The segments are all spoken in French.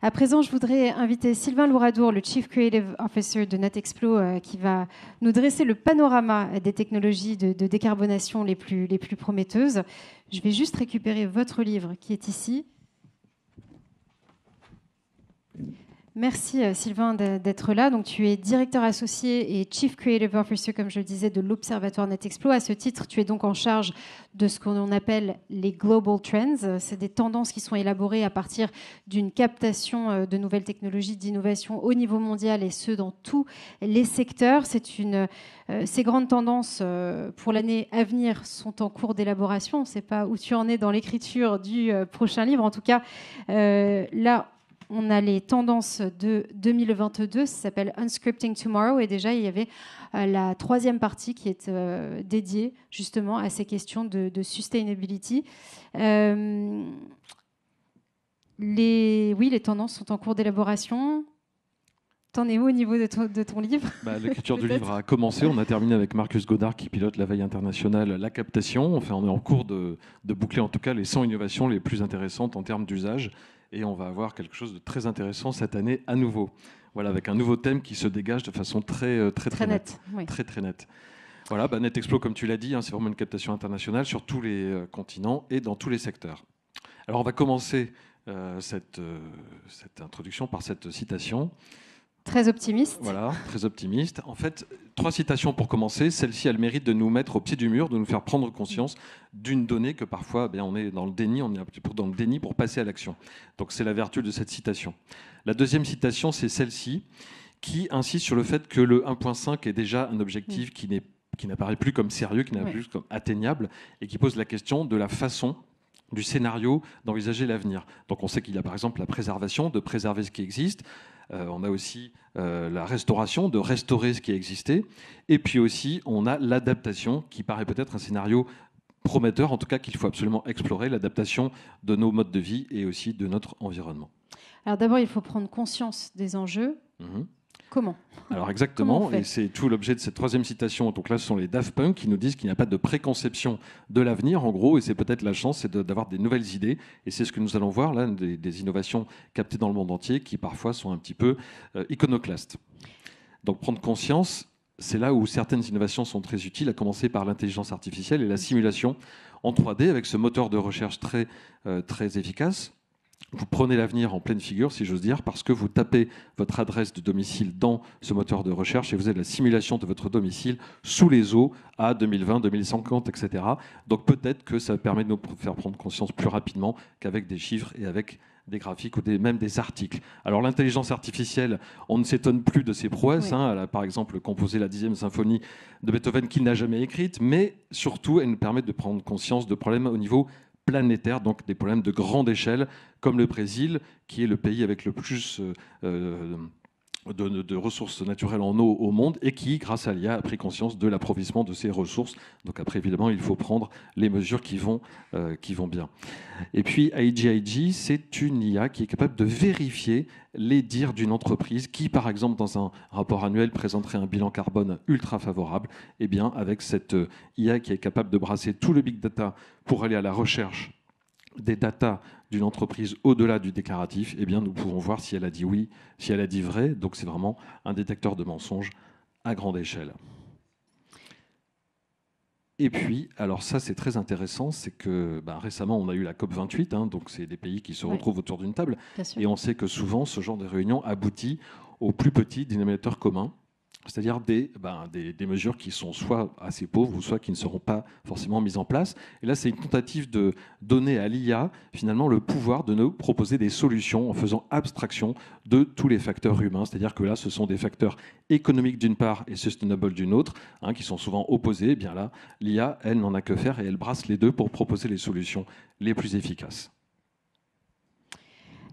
À présent, je voudrais inviter Sylvain Louradour, le Chief Creative Officer de NetExplo, qui va nous dresser le panorama des technologies de décarbonation les plus prometteuses. Je vais juste récupérer votre livre qui est ici. Merci Sylvain d'être là. Donc, tu es directeur associé et Chief Creative Officer, comme je le disais, de l'Observatoire NetExplo. À ce titre, tu es donc en charge de ce qu'on appelle les Global Trends. C'est des tendances qui sont élaborées à partir d'une captation de nouvelles technologies d'innovation au niveau mondial et ce, dans tous les secteurs. Ces grandes tendances pour l'année à venir sont en cours d'élaboration. On ne sait pas où tu en es dans l'écriture du prochain livre. En tout cas, là, on a les tendances de 2022, ça s'appelle Unscripting Tomorrow, et déjà il y avait la troisième partie qui est dédiée justement à ces questions de sustainability. Les tendances sont en cours d'élaboration. T'en es où au niveau de ton livre? L'écriture du livre a commencé. On a terminé avec Marcus Godard qui pilote la veille internationale, la captation. Enfin, on est en cours de boucler en tout cas les 100 innovations les plus intéressantes en termes d'usage. Et on va avoir quelque chose de très intéressant cette année à nouveau. Voilà, avec un nouveau thème qui se dégage de façon très nette. Oui. Très nette. Voilà, NetExplo, comme tu l'as dit, c'est vraiment une captation internationale sur tous les continents et dans tous les secteurs. Alors, on va commencer cette introduction par cette citation. Très optimiste. Voilà, très optimiste. En fait, 3 citations pour commencer. Celle-ci a le mérite de nous mettre au pied du mur, de nous faire prendre conscience d'une donnée que parfois on est dans le déni, on est un petit peu dans le déni pour passer à l'action. Donc c'est la vertu de cette citation. La deuxième citation, c'est celle-ci, qui insiste sur le fait que le 1.5 est déjà un objectif qui n'apparaît plus comme sérieux, qui n'apparaît plus comme atteignable, et qui pose la question de la façon, du scénario d'envisager l'avenir. Donc on sait qu'il y a par exemple la préservation, de préserver ce qui existe. On a aussi la restauration, de restaurer ce qui a existé. Et puis aussi, on a l'adaptation, qui paraît peut-être un scénario prometteur, en tout cas qu'il faut absolument explorer, l'adaptation de nos modes de vie et aussi de notre environnement. Alors d'abord, il faut prendre conscience des enjeux. Comment? Alors exactement, et c'est tout l'objet de cette troisième citation. Donc là, ce sont les Daft Punk qui nous disent qu'il n'y a pas de préconception de l'avenir, en gros, et c'est peut-être la chance, c'est d'avoir des nouvelles idées. Et c'est ce que nous allons voir là, des innovations captées dans le monde entier, qui parfois sont un petit peu iconoclastes. Donc prendre conscience, c'est là où certaines innovations sont très utiles, à commencer par l'intelligence artificielle et la simulation en 3D, avec ce moteur de recherche très efficace. Vous prenez l'avenir en pleine figure, si j'ose dire, parce que vous tapez votre adresse de domicile dans ce moteur de recherche et vous avez la simulation de votre domicile sous les eaux à 2020, 2050, etc. Donc peut-être que ça permet de nous faire prendre conscience plus rapidement qu'avec des chiffres et avec des graphiques ou même des articles. Alors l'intelligence artificielle, on ne s'étonne plus de ses prouesses. Oui. Elle a par exemple composé la 10e symphonie de Beethoven qu'il n'a jamais écrite, mais surtout elle nous permet de prendre conscience de problèmes au niveau planétaire, donc des problèmes de grande échelle, comme le Brésil, qui est le pays avec le plus de ressources naturelles en eau au monde et qui, grâce à l'IA, a pris conscience de l'approvisionnement de ces ressources. Donc après, évidemment, il faut prendre les mesures qui vont bien. Et puis, AGIG, c'est une IA qui est capable de vérifier les dires d'une entreprise qui, par exemple, dans un rapport annuel, présenterait un bilan carbone ultra favorable. Eh bien, avec cette IA qui est capable de brasser tout le big data pour aller à la recherche des datas d'une entreprise au-delà du déclaratif, eh bien, nous pouvons voir si elle a dit oui, si elle a dit vrai. Donc, c'est vraiment un détecteur de mensonges à grande échelle. Et puis, alors ça, c'est très intéressant, c'est que récemment, on a eu la COP28, donc c'est des pays qui se retrouvent autour d'une table, et on sait que souvent, ce genre de réunion aboutit au plus petit dénominateur commun, c'est-à-dire des mesures qui sont soit assez pauvres ou soit qui ne seront pas forcément mises en place. Et là, c'est une tentative de donner à l'IA, finalement, le pouvoir de nous proposer des solutions en faisant abstraction de tous les facteurs humains. C'est-à-dire que là, ce sont des facteurs économiques d'une part et sustainable d'une autre, qui sont souvent opposés. Et bien là, l'IA, elle n'en a que faire et elle brasse les deux pour proposer les solutions les plus efficaces.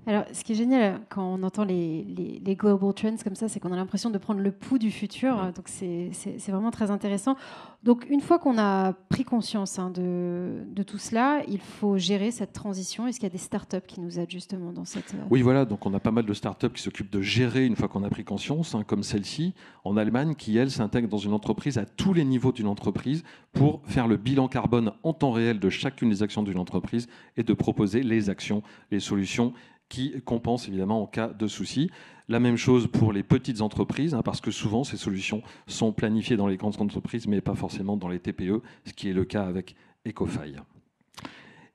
Alors, ce qui est génial quand on entend les global trends comme ça, c'est qu'on a l'impression de prendre le pouls du futur. Donc, c'est vraiment très intéressant. Donc, une fois qu'on a pris conscience de tout cela, il faut gérer cette transition. Est-ce qu'il y a des startups qui nous aident justement dans cette... Oui, voilà. Donc, on a pas mal de startups qui s'occupent de gérer une fois qu'on a pris conscience, comme celle-ci, en Allemagne, qui, elle, s'intègre dans une entreprise à tous les niveaux d'une entreprise pour faire le bilan carbone en temps réel de chacune des actions d'une entreprise et de proposer les actions, les solutions qui compense évidemment en cas de souci. La même chose pour les petites entreprises, parce que souvent ces solutions sont planifiées dans les grandes entreprises, mais pas forcément dans les TPE, ce qui est le cas avec Ecofy.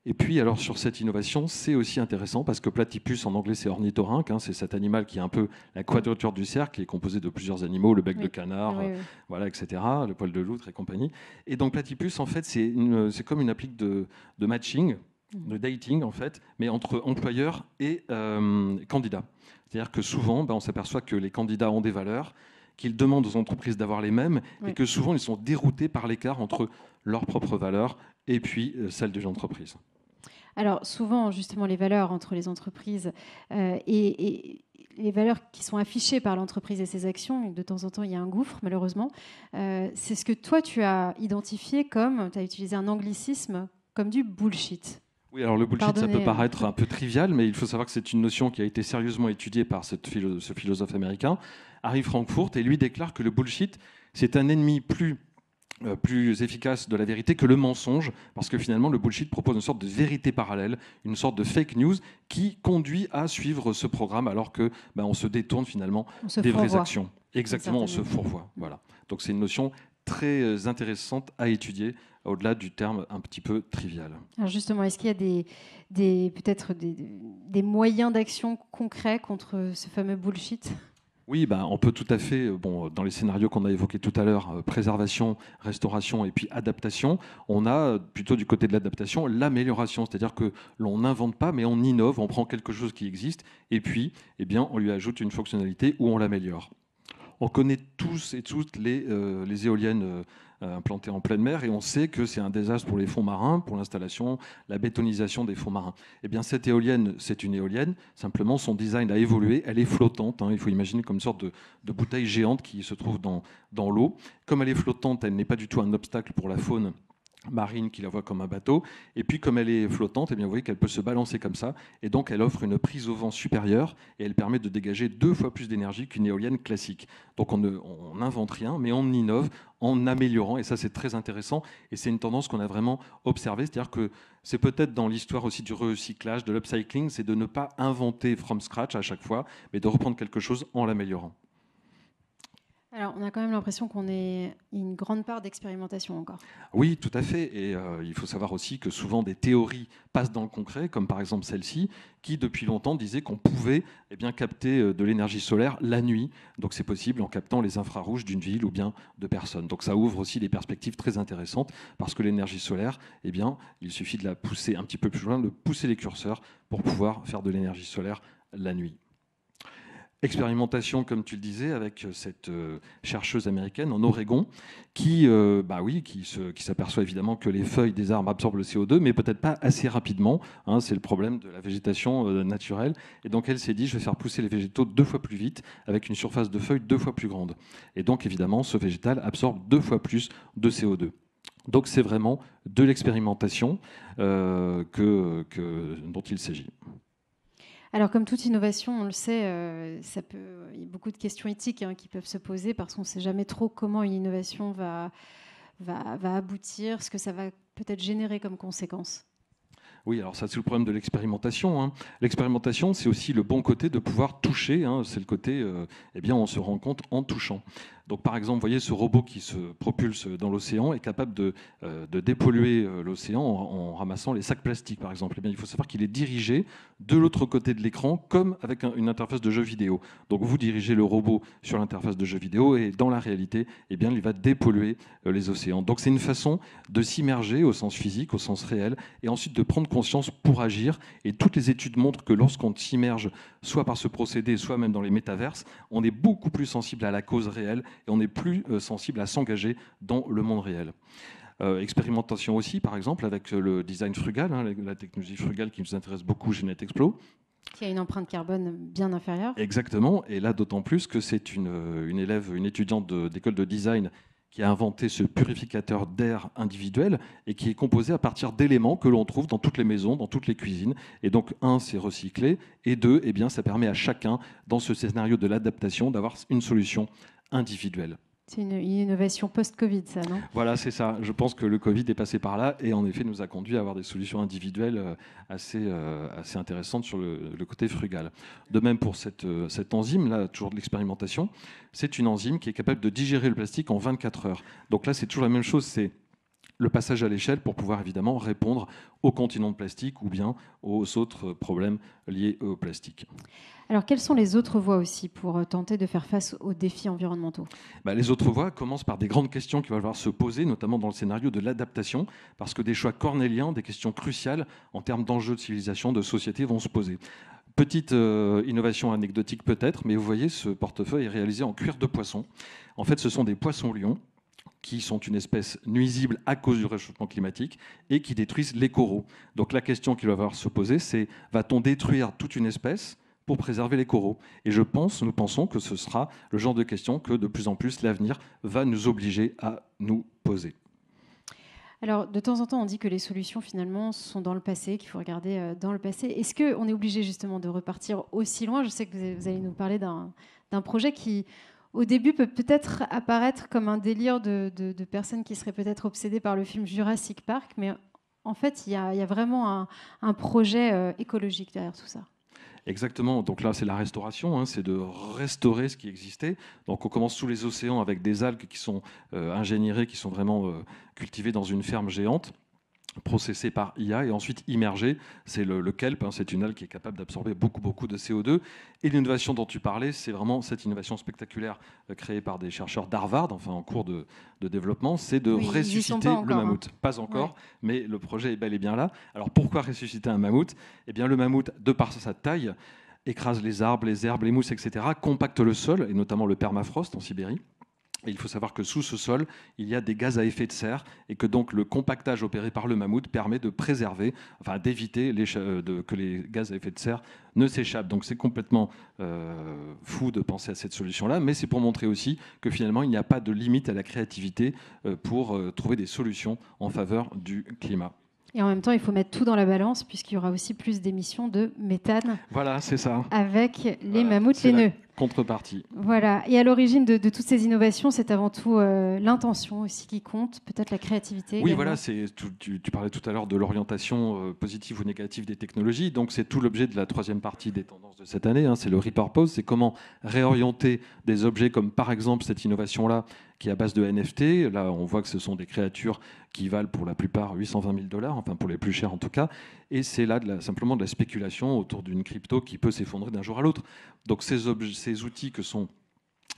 Et puis, alors, sur cette innovation, c'est aussi intéressant parce que platypus, en anglais, c'est ornithorynque. C'est cet animal qui est un peu la quadrature du cercle, qui est composé de plusieurs animaux, le bec de canard, voilà, etc., le poil de loutre et compagnie. Et donc, platypus, en fait, c'est comme une applique de matching, de dating, en fait, mais entre employeurs et candidats. C'est-à-dire que souvent, on s'aperçoit que les candidats ont des valeurs, qu'ils demandent aux entreprises d'avoir les mêmes, et que souvent, ils sont déroutés par l'écart entre leurs propres valeurs et puis celles de l'entreprise. Alors souvent, justement, les valeurs entre les entreprises et les valeurs qui sont affichées par l'entreprise et ses actions, et de temps en temps, il y a un gouffre, malheureusement. C'est ce que toi, tu as identifié comme, tu as utilisé un anglicisme, comme du bullshit. Oui, alors le bullshit, ça peut paraître un peu trivial, mais il faut savoir que c'est une notion qui a été sérieusement étudiée par ce philosophe américain, Harry Frankfurt, et lui déclare que le bullshit, c'est un ennemi plus efficace de la vérité que le mensonge, parce que finalement le bullshit propose une sorte de vérité parallèle, une sorte de fake news qui conduit à suivre ce programme alors que on se détourne finalement des vraies actions. Exactement, on se fourvoie. Voilà. Donc c'est une notion très intéressante à étudier au-delà du terme un petit peu trivial. Alors justement, est-ce qu'il y a peut-être des moyens d'action concrets contre ce fameux bullshit ? Oui, on peut tout à fait, dans les scénarios qu'on a évoqués tout à l'heure, préservation, restauration et puis adaptation, on a plutôt du côté de l'adaptation l'amélioration, c'est-à-dire que l'on n'invente pas, mais on innove, on prend quelque chose qui existe et puis on lui ajoute une fonctionnalité ou on l'améliore. On connaît tous et toutes les éoliennes implantées en pleine mer et on sait que c'est un désastre pour les fonds marins, pour l'installation, la bétonisation des fonds marins. Eh bien, cette éolienne, c'est une éolienne, simplement son design a évolué, elle est flottante, il faut imaginer comme une sorte de bouteille géante qui se trouve dans l'eau. Comme elle est flottante, elle n'est pas du tout un obstacle pour la faune marine qui la voit comme un bateau, et puis comme elle est flottante, vous voyez qu'elle peut se balancer comme ça, et donc elle offre une prise au vent supérieure, et elle permet de dégager 2 fois plus d'énergie qu'une éolienne classique. Donc on n'invente rien, mais on innove en améliorant, et ça c'est très intéressant, et c'est une tendance qu'on a vraiment observée, c'est-à-dire que c'est peut-être dans l'histoire aussi du recyclage, de l'upcycling, c'est de ne pas inventer from scratch à chaque fois, mais de reprendre quelque chose en l'améliorant. Alors, on a quand même l'impression qu'on est une grande part d'expérimentation encore. Oui, tout à fait. Et il faut savoir aussi que souvent des théories passent dans le concret, comme par exemple celle-ci, qui depuis longtemps disait qu'on pouvait capter de l'énergie solaire la nuit. Donc c'est possible en captant les infrarouges d'une ville ou bien de personnes. Donc ça ouvre aussi des perspectives très intéressantes, parce que l'énergie solaire, il suffit de la pousser un petit peu plus loin, de pousser les curseurs pour pouvoir faire de l'énergie solaire la nuit. Expérimentation, comme tu le disais, avec cette chercheuse américaine en Oregon qui s'aperçoit évidemment que les feuilles des arbres absorbent le CO2, mais peut-être pas assez rapidement. C'est le problème de la végétation naturelle. Et donc elle s'est dit, je vais faire pousser les végétaux 2 fois plus vite avec une surface de feuilles 2 fois plus grande. Et donc évidemment, ce végétal absorbe 2 fois plus de CO2. Donc c'est vraiment de l'expérimentation dont il s'agit. Alors, comme toute innovation, on le sait, il y a beaucoup de questions éthiques qui peuvent se poser parce qu'on ne sait jamais trop comment une innovation va aboutir, ce que ça va peut-être générer comme conséquence. Oui, alors ça c'est le problème de l'expérimentation. L'expérimentation, c'est aussi le bon côté de pouvoir toucher. C'est le côté, on se rend compte en touchant. Donc par exemple, vous voyez ce robot qui se propulse dans l'océan est capable de dépolluer l'océan en ramassant les sacs plastiques, par exemple. Il faut savoir qu'il est dirigé de l'autre côté de l'écran, comme avec une interface de jeu vidéo. Donc vous dirigez le robot sur l'interface de jeu vidéo et dans la réalité, il va dépolluer les océans. Donc c'est une façon de s'immerger au sens physique, au sens réel, et ensuite de prendre conscience pour agir. Et toutes les études montrent que lorsqu'on s'immerge, soit par ce procédé, soit même dans les métaverses, on est beaucoup plus sensible à la cause réelle et on est plus sensible à s'engager dans le monde réel. Expérimentation aussi, par exemple, avec le design frugal, la technologie frugale qui nous intéresse beaucoup chez NetExplo. Qui a une empreinte carbone bien inférieure. Exactement, et là d'autant plus que c'est une étudiante d'école de design qui a inventé ce purificateur d'air individuel et qui est composé à partir d'éléments que l'on trouve dans toutes les maisons, dans toutes les cuisines. Et donc, 1, c'est recyclé, et 2, ça permet à chacun, dans ce scénario de l'adaptation, d'avoir une solution individuelle. C'est une innovation post-Covid, ça, non? Voilà, c'est ça. Je pense que le Covid est passé par là et en effet nous a conduit à avoir des solutions individuelles assez intéressantes sur le côté frugal. De même pour cette enzyme, là, toujours de l'expérimentation, c'est une enzyme qui est capable de digérer le plastique en 24 heures. Donc là, c'est toujours la même chose, c'est le passage à l'échelle pour pouvoir évidemment répondre au continent de plastique ou bien aux autres problèmes liés au plastique. Alors, quelles sont les autres voies aussi pour tenter de faire face aux défis environnementaux? Les autres voies commencent par des grandes questions qui vont devoir se poser, notamment dans le scénario de l'adaptation, parce que des choix cornéliens, des questions cruciales en termes d'enjeux de civilisation, de société vont se poser. Petite innovation anecdotique peut-être, mais vous voyez, ce portefeuille est réalisé en cuir de poisson. En fait, ce sont des poissons-lions qui sont une espèce nuisible à cause du réchauffement climatique et qui détruisent les coraux. Donc la question qui va devoir se poser, c'est va-t-on détruire toute une espèce pour préserver les coraux? Et nous pensons que ce sera le genre de question que de plus en plus l'avenir va nous obliger à nous poser. Alors, de temps en temps, on dit que les solutions, finalement, sont dans le passé, qu'il faut regarder dans le passé. Est-ce qu'on est obligé, justement, de repartir aussi loin? Je sais que vous allez nous parler d'un projet qui, au début, peut peut-être apparaître comme un délire de personnes qui seraient peut-être obsédées par le film Jurassic Park, mais en fait, il y a vraiment un projet écologique derrière tout ça. Exactement, donc là c'est la restauration, hein, c'est de restaurer ce qui existait. Donc on commence sous les océans avec des algues qui sont ingénierées, qui sont vraiment cultivées dans une ferme géante, processées par IA et ensuite immergées. C'est le kelp, hein, c'est une algue qui est capable d'absorber beaucoup de CO2. Et l'innovation dont tu parlais, c'est vraiment cette innovation spectaculaire créée par des chercheurs d'Harvard, enfin en cours de développement, c'est de ressusciter le mammouth. Pas encore, mais le projet est bel et bien là. Alors pourquoi ressusciter un mammouth? Eh bien le mammouth, de par sa taille, écrase les arbres, les herbes, les mousses, etc., compacte le sol, et notamment le permafrost en Sibérie. Et il faut savoir que sous ce sol, il y a des gaz à effet de serre et que donc le compactage opéré par le mammouth permet de préserver, enfin d'éviter que les gaz à effet de serre ne s'échappent. Donc c'est complètement fou de penser à cette solution-là, mais c'est pour montrer aussi que finalement il n'y a pas de limite à la créativité pour trouver des solutions en faveur du climat. Et en même temps, il faut mettre tout dans la balance puisqu'il y aura aussi plus d'émissions de méthane. Voilà, c'est ça. Avec les mammouths laineux. Contrepartie. Voilà. Et à l'origine de toutes ces innovations, c'est avant tout l'intention aussi qui compte, peut-être la créativité. Oui, également. voilà. Tu parlais tout à l'heure de l'orientation positive ou négative des technologies. Donc, c'est tout l'objet de la troisième partie des tendances de cette année. Hein, c'est le repurpose. C'est comment réorienter des objets comme, par exemple, cette innovation-là qui est à base de NFT. Là, on voit que ce sont des créatures qui valent pour la plupart $820 000, enfin pour les plus chers en tout cas. Et c'est là simplement de la spéculation autour d'une crypto qui peut s'effondrer d'un jour à l'autre. Donc ces outils que sont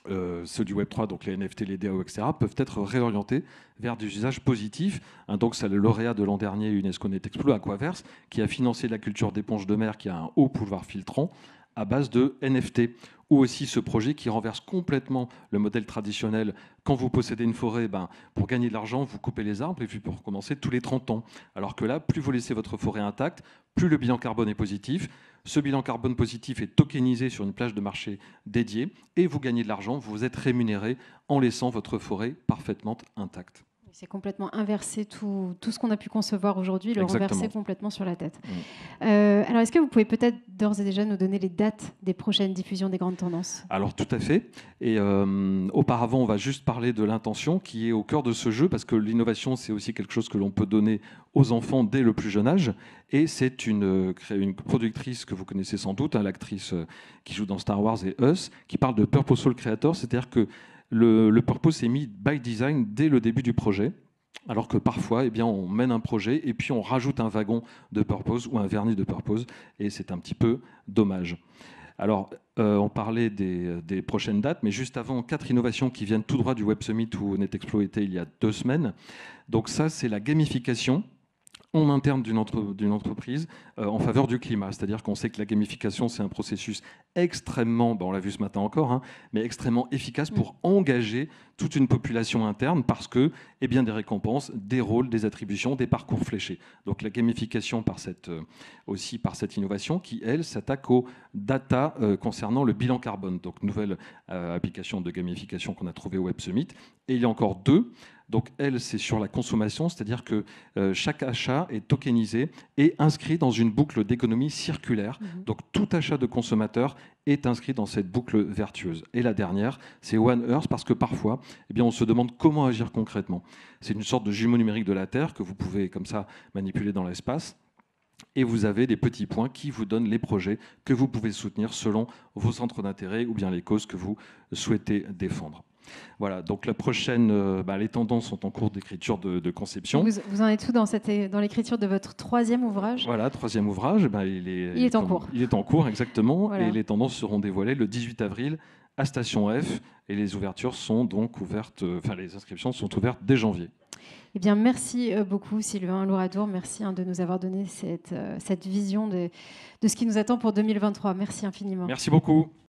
ceux du Web3, donc les NFT, les DAO, etc., peuvent être réorientés vers des usages positifs. Donc c'est le lauréat de l'an dernier UNESCO Net Explo, Aquaverse, qui a financé la culture d'éponge de mer qui a un haut pouvoir filtrant à base de NFT, ou aussi ce projet qui renverse complètement le modèle traditionnel. Quand vous possédez une forêt, pour gagner de l'argent, vous coupez les arbres et puis pour recommencer tous les 30 ans. Alors que là, plus vous laissez votre forêt intacte, plus le bilan carbone est positif. Ce bilan carbone positif est tokenisé sur une plage de marché dédiée et vous gagnez de l'argent, vous êtes rémunéré en laissant votre forêt parfaitement intacte. C'est complètement inversé tout ce qu'on a pu concevoir aujourd'hui, le renverser complètement sur la tête. Alors, est-ce que vous pouvez peut-être d'ores et déjà nous donner les dates des prochaines diffusions des grandes tendances? Alors, tout à fait. Et auparavant, on va juste parler de l'intention qui est au cœur de ce jeu, parce que l'innovation, c'est aussi quelque chose que l'on peut donner aux enfants dès le plus jeune âge. Et c'est une productrice que vous connaissez sans doute, hein, l'actrice qui joue dans Star Wars et Us, qui parle de Purposeful Creator, c'est-à-dire que le purpose est mis by design dès le début du projet, alors que parfois, on mène un projet et puis on rajoute un wagon de purpose ou un vernis de purpose, et c'est un petit peu dommage. Alors, on parlait des prochaines dates, mais juste avant, 4 innovations qui viennent tout droit du Web Summit où NetExplo était il y a 2 semaines. Donc ça, c'est la gamification en interne d'une entreprise en faveur du climat. C'est-à-dire qu'on sait que la gamification, c'est un processus extrêmement, on l'a vu ce matin encore, hein, mais extrêmement efficace pour engager toute une population interne parce que, des récompenses, des rôles, des attributions, des parcours fléchés. Donc la gamification aussi par cette innovation qui, elle, s'attaque aux data concernant le bilan carbone. Donc nouvelle application de gamification qu'on a trouvée au Web Summit. Et il y a encore 2. Donc elle, c'est sur la consommation, c'est-à-dire que chaque achat est tokenisé et inscrit dans une boucle d'économie circulaire. Donc tout achat de consommateur est inscrit dans cette boucle vertueuse. Et la dernière, c'est One Earth, parce que parfois, on se demande comment agir concrètement. C'est une sorte de jumeau numérique de la Terre que vous pouvez comme ça manipuler dans l'espace. Et vous avez des petits points qui vous donnent les projets que vous pouvez soutenir selon vos centres d'intérêt ou bien les causes que vous souhaitez défendre. Voilà, donc la prochaine, les tendances sont en cours d'écriture, de conception. Vous en êtes où dans l'écriture de votre 3e ouvrage? Voilà, 3e ouvrage, il est en cours. Il est en cours, exactement, voilà. Et les tendances seront dévoilées le 18 avril à Station F, et les ouvertures sont donc ouvertes, les inscriptions sont ouvertes dès janvier. Eh bien, merci beaucoup Sylvain Louradour, merci de nous avoir donné cette vision de ce qui nous attend pour 2023. Merci infiniment. Merci beaucoup.